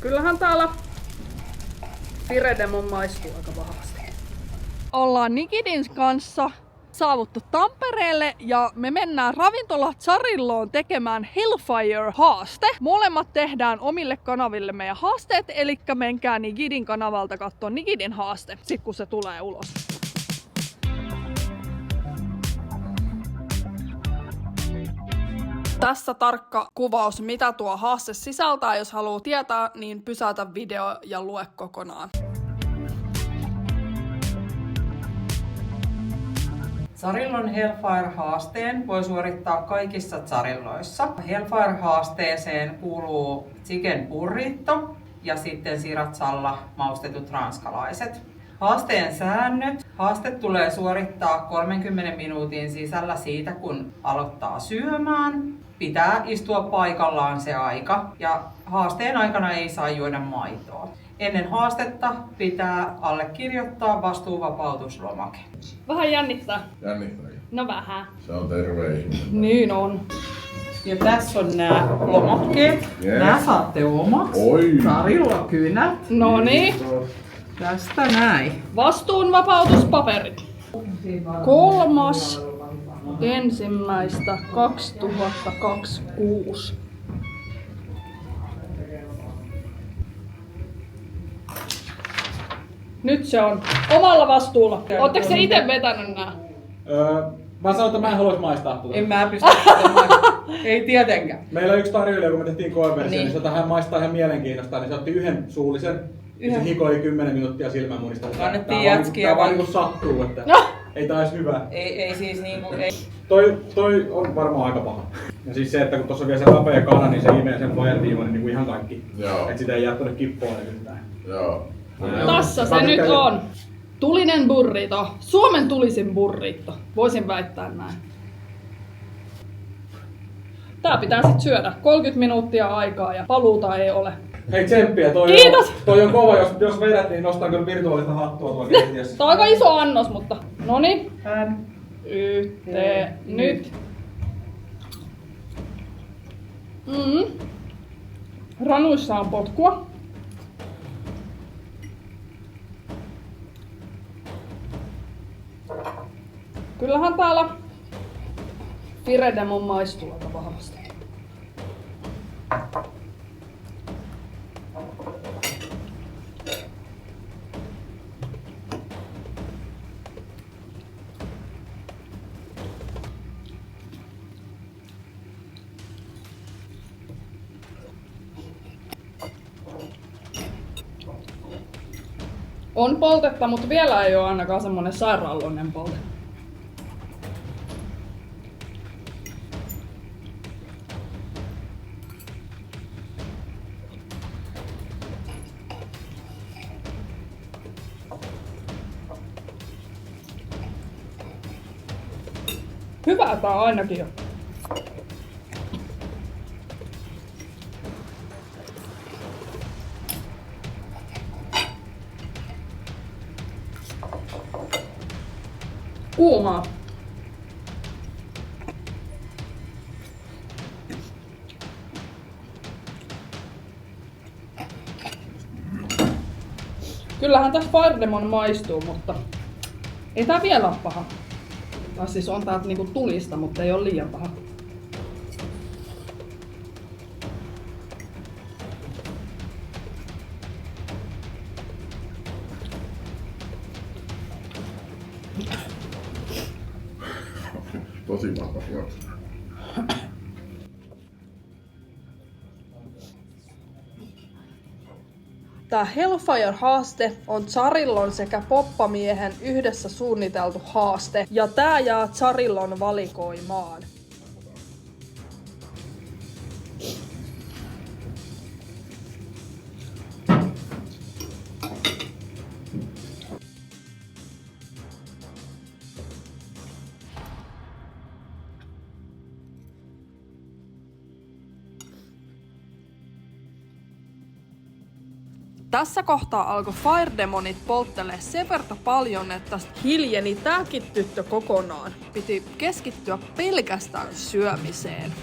Kyllähän täällä Firedemon maistuu aika vahvasti. Ollaan Nikidin kanssa saavuttu Tampereelle ja me mennään ravintola Zarilloon tekemään Hellfire-haaste. Molemmat tehdään omille kanaville meidän haasteet, eli menkää Nikidin kanavalta katsoa Nikidin haaste, sit kun se tulee ulos. Tässä tarkka kuvaus, mitä tuo haaste sisältää. Jos haluaa tietää, niin pysäytä video ja lue kokonaan. Zarillon Hellfire-haasteen voi suorittaa kaikissa Zarilloissa. Hellfire-haasteeseen kuuluu chicken burrito ja sitten sriracha maustetut ranskalaiset. Haasteen säännöt. Haaste tulee suorittaa 30 minuutin sisällä siitä, kun aloittaa syömään. Pitää istua paikallaan se aika ja haasteen aikana ei saa juoda maitoa. Ennen haastetta pitää allekirjoittaa vastuuvapautuslomake. Vähän jännittää. Jännittääkö? No vähän. Se on terve ihminen. Niin on. Ja tässä on nämä lomakkeet. Yes. Nämä saatte omaksi. Oi! Zarilla kynät. Noniin. Tästä näin. Vastuunvapautuspaperit. 3.1.2026. Nyt se on omalla vastuulla. Ootteko se itse vetänyt nää? Mä sanoin, että mä en haluaisi maistaa tuota. En mä pysty tekemään. Ei tietenkään. Meillä on yksi tarjoilija, kun me tehtiin koeversio, Niin. niin hän maistaa ihan mielenkiinnosta, niin se otti yhden suullisen. Ja se hikoili 10 minuuttia silmämunista. Kannettiin jätskiä Tää vaan vaan. niinku sattuu, että ei tää edes hyvä. Ei siis niinku, ei. Toi on varmaan aika paha. Ja siis se, että kun tossa on vielä se rapea kana, niin se imee sen fire-tiiman niin kuin ihan kaikki. Joo. Et sitä ei jää tonne kippoon yhtään. Joo. Tässä se nyt on. Tulinen burrito. Suomen tulisin burrito. Voisin väittää näin. Tää pitää sit syödä. 30 minuuttia aikaa ja paluuta ei ole. Hei tsemppiä, Kiitos! Toi on kova, jos vedät, niin nostan kyllä virtuaalista hattua tuolla keittiössä. Tää on aika iso annos, mutta noniin. Yhteen. Nyt. Ranuissa on potkua. Kyllähän täällä Firedemon maistuu aika vahvasti. On poltetta, mutta vielä ei ole ainakaan semmonen sairaalloinen polte. Hyvää tää ainakin on. Kuumaa. Kyllähän tässä Firedemon maistuu, mutta ei tää vielä ole paha. Tai siis on tää niinku tulista, mutta ei ole liian paha. Tosi vahva juoksu. Tää Hellfire-haaste on Zarillon sekä Poppamiehen yhdessä suunniteltu haaste, ja tää jää Zarillon valikoimaan. Tässä kohtaa alkoi Firedemonit polttelee sen verran paljon, että hiljeni tääkin tyttö kokonaan. Piti keskittyä pelkästään syömiseen.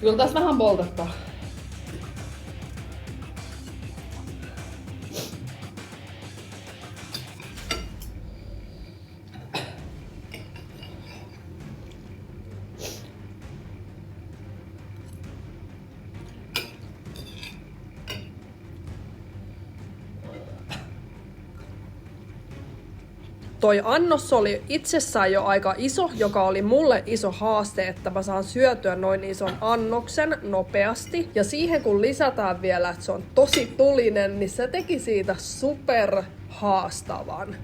Kyllä tässä vähän poltettaa. Toi annos oli itsessään jo aika iso, joka oli mulle iso haaste, että mä saan syötyä noin ison annoksen nopeasti. Ja siihen kun lisätään vielä, että se on tosi tulinen, niin se teki siitä super haastavan.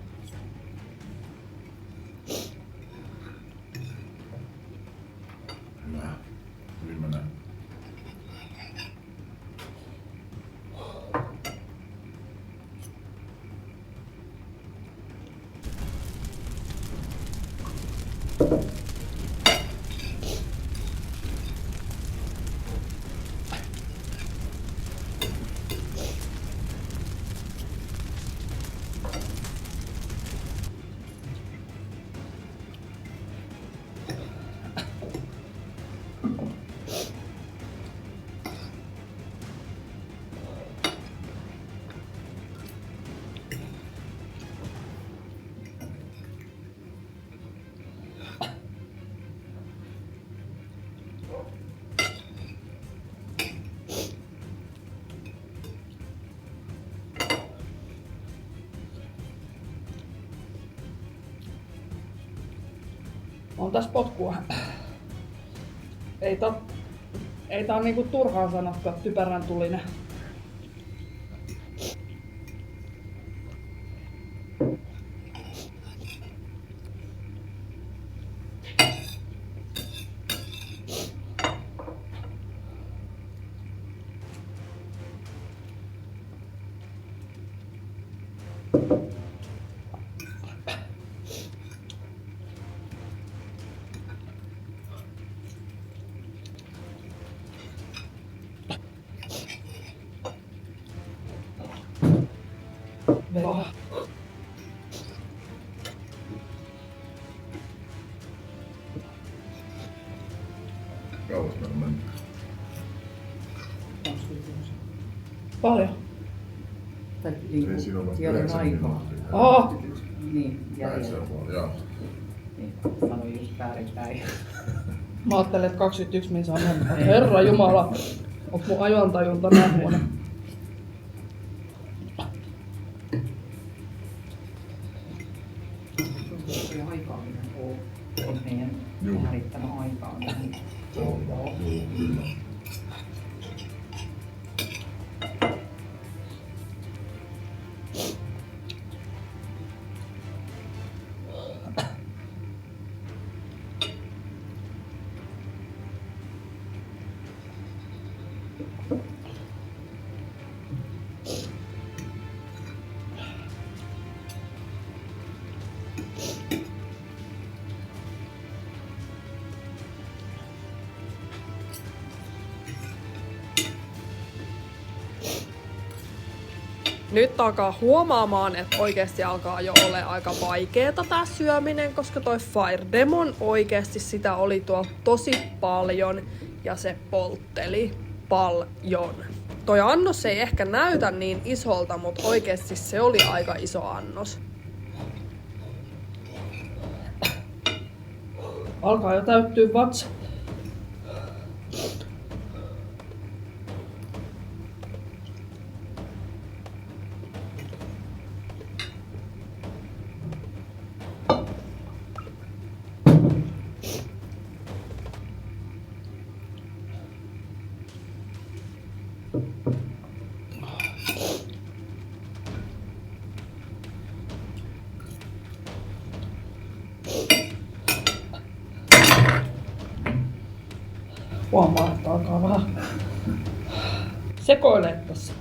Hyvä. Viimeinen. On tässä potkua. Ei tää on niinku turhaan sanottu, että typerän tulinen. Oh. Kauas meillä on mennyt. Paljon. Tai Ei siinä ole vasta jollain 9 aikaa. minuuttia. Oh. Niin, Näin se jäljellä. on, joo. Niin, sanoin just väärinpäin. Mä ajattelin, että 21 min saa mennä. Herra Jumala, onko mun ajantajunta näin huono? Se aikaaminen on meidän Juu. määrittämä aikaa. Se on joo, kyllä. Nyt alkaa huomaamaan, että oikeasti alkaa jo ole aika vaikeeta tää syöminen, koska toi Fire Demon oikeasti sitä oli tuolla tosi paljon ja se poltteli paljon. Toi annos ei ehkä näytä niin isolta, mutta oikeasti se oli aika iso annos. Alkaa jo täyttyä vatsa. Huomaa, että alkaa vähän sekoilee tässä.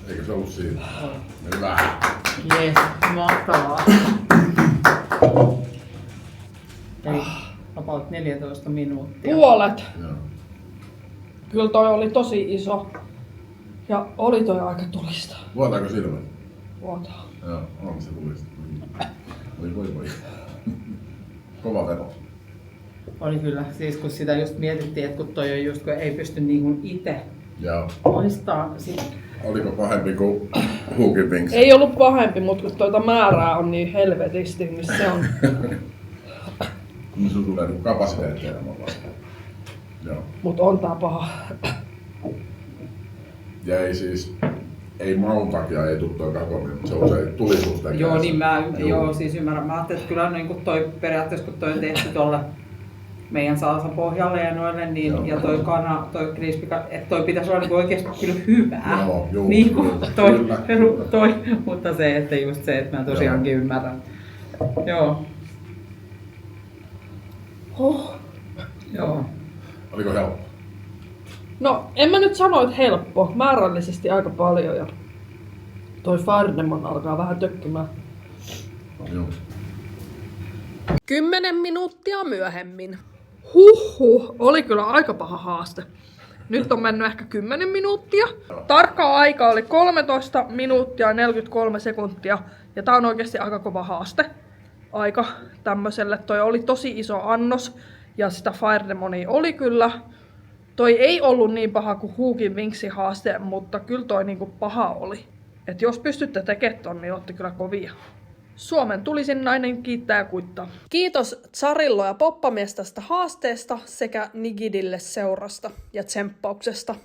Eikö se ollut siinä? Hyvä. Jes, mahtavaa. Eli about 14 minuuttia. Puolet. Joo. Kyllä toi oli tosi iso. Ja oli toi aika tulista. Vuotaako silmät? Vuotaa. Joo, on se tulista. Voi. Kova veto. Oli kyllä, siis kun sitä just mietittiin, että kun toi on just, kun ei pysty niinku itse Joo. maistaa sit. Oliko pahempi kuin Hugin Wings? Ei ollut pahempi, mutta kun tuota määrää on niin helvetisti, niin se on... Niin sun tulee niinku kapasiteettia enemmän vastaan. Joo. Mut on tää paha. Ja ei siis, ei maun takia ei tuu toi kakonen, mutta se on se tulisuus tekee. Joo, niin mä Joo. siis ymmärrän. Mä ajattelin, että kyllä niinku toi periaatteessa, kun toi on tehty tuolle meidän salsan pohjalle ja noille, niin, Joo. ja toi kana, toi krispika, että toi pitäisi olla niinku oikeesti kyllä hyvää. Joo, juu, niin kuin kyllä. toi, mutta se, että just se, että mä tosiaankin ymmärrän. Joo. Joo. Oliko helppo? No, en mä nyt sano, että helppo. Määrällisesti aika paljon ja toi Fardemon alkaa vähän tökkimään. Joo. 10 minuuttia myöhemmin. Huhhuh, oli kyllä aika paha haaste. Nyt on mennyt ehkä 10 minuuttia. Tarkka aika oli 13 minuuttia ja 43 sekuntia. Ja tää on oikeasti aika kova haaste. Aika tämmöselle. Toi oli tosi iso annos. Ja sitä Firedemonia oli kyllä. Toi ei ollut niin paha kuin Hugin Wingsin haaste, mutta kyllä toi niinku paha oli. Et jos pystytte tekemään ton, niin ootte kyllä kovia. Suomen tulisin nainen kiittää ja kuittaa. Kiitos Zarillo ja Poppamies tästä haasteesta sekä Nigidille seurasta ja tsemppauksesta.